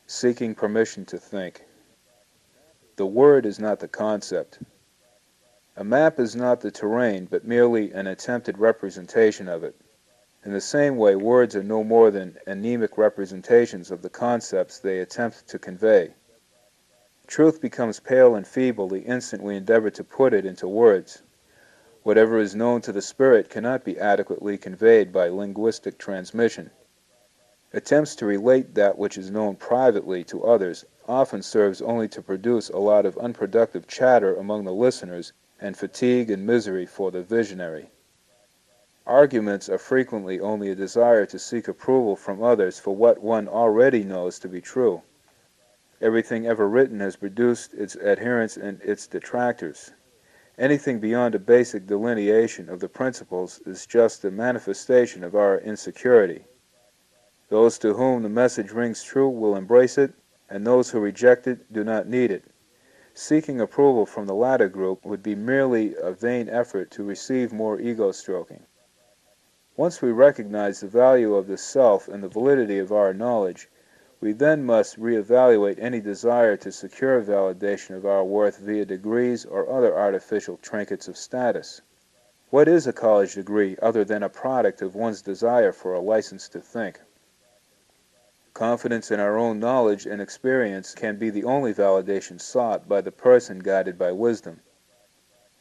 Seeking permission to think. The word is not the concept. A map is not the terrain, but merely an attempted representation of it. In the same way, words are no more than anemic representations of the concepts they attempt to convey. Truth becomes pale and feeble the instant we endeavor to put it into words. Whatever is known to the spirit cannot be adequately conveyed by linguistic transmission. Attempts to relate that which is known privately to others often serves only to produce a lot of unproductive chatter among the listeners and fatigue and misery for the visionary. Arguments are frequently only a desire to seek approval from others for what one already knows to be true. Everything ever written has produced its adherents and its detractors. Anything beyond a basic delineation of the principles is just a manifestation of our insecurity. Those to whom the message rings true will embrace it, and those who reject it do not need it. Seeking approval from the latter group would be merely a vain effort to receive more ego-stroking. Once we recognize the value of the self and the validity of our knowledge, we then must reevaluate any desire to secure validation of our worth via degrees or other artificial trinkets of status. What is a college degree other than a product of one's desire for a license to think? Confidence in our own knowledge and experience can be the only validation sought by the person guided by wisdom.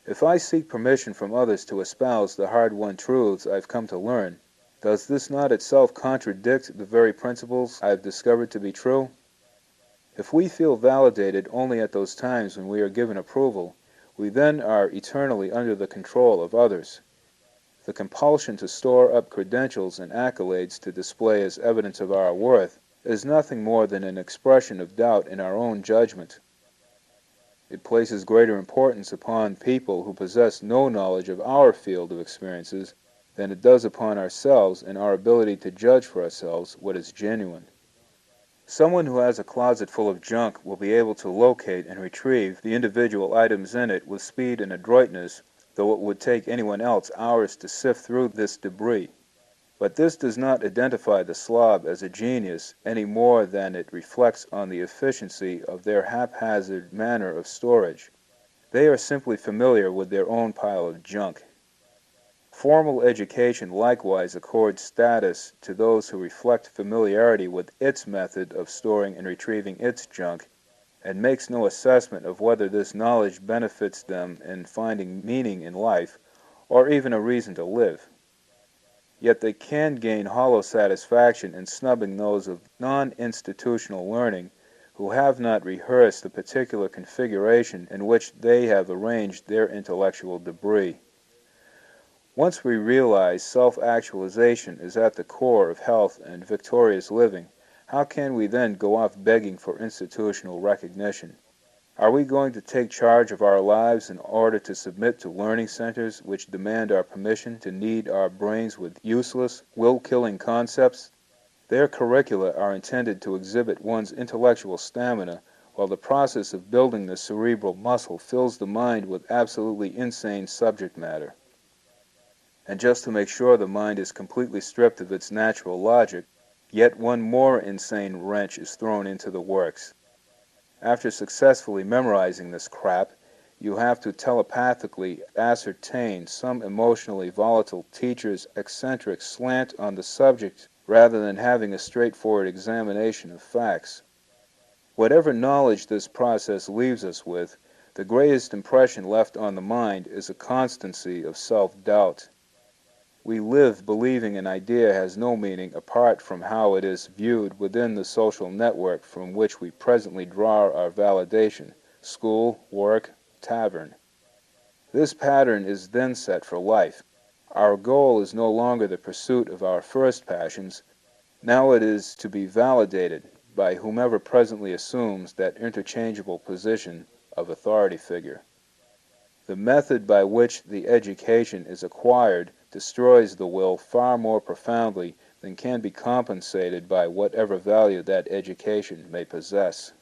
If I seek permission from others to espouse the hard-won truths I've come to learn, does this not itself contradict the very principles I've discovered to be true? If we feel validated only at those times when we are given approval, we then are eternally under the control of others. The compulsion to store up credentials and accolades to display as evidence of our worth is nothing more than an expression of doubt in our own judgment. It places greater importance upon people who possess no knowledge of our field of experiences than it does upon ourselves and our ability to judge for ourselves what is genuine. Someone who has a closet full of junk will be able to locate and retrieve the individual items in it with speed and adroitness, though it would take anyone else hours to sift through this debris. But this does not identify the slob as a genius any more than it reflects on the efficiency of their haphazard manner of storage. They are simply familiar with their own pile of junk. Formal education likewise accords status to those who reflect familiarity with its method of storing and retrieving its junk, and makes no assessment of whether this knowledge benefits them in finding meaning in life, or even a reason to live. Yet they can gain hollow satisfaction in snubbing those of non-institutional learning who have not rehearsed the particular configuration in which they have arranged their intellectual debris. Once we realize self-actualization is at the core of health and victorious living, how can we then go off begging for institutional recognition? Are we going to take charge of our lives in order to submit to learning centers which demand our permission to knead our brains with useless, will-killing concepts? Their curricula are intended to exhibit one's intellectual stamina, while the process of building the cerebral muscle fills the mind with absolutely insane subject matter. And just to make sure the mind is completely stripped of its natural logic, yet one more insane wrench is thrown into the works. After successfully memorizing this crap, you have to telepathically ascertain some emotionally volatile teacher's eccentric slant on the subject rather than having a straightforward examination of facts. Whatever knowledge this process leaves us with, the greatest impression left on the mind is a constancy of self-doubt. We live believing an idea has no meaning apart from how it is viewed within the social network from which we presently draw our validation: school, work, tavern. This pattern is then set for life. Our goal is no longer the pursuit of our first passions. Now it is to be validated by whomever presently assumes that interchangeable position of authority figure. The method by which the education is acquired destroys the will far more profoundly than can be compensated by whatever value that education may possess.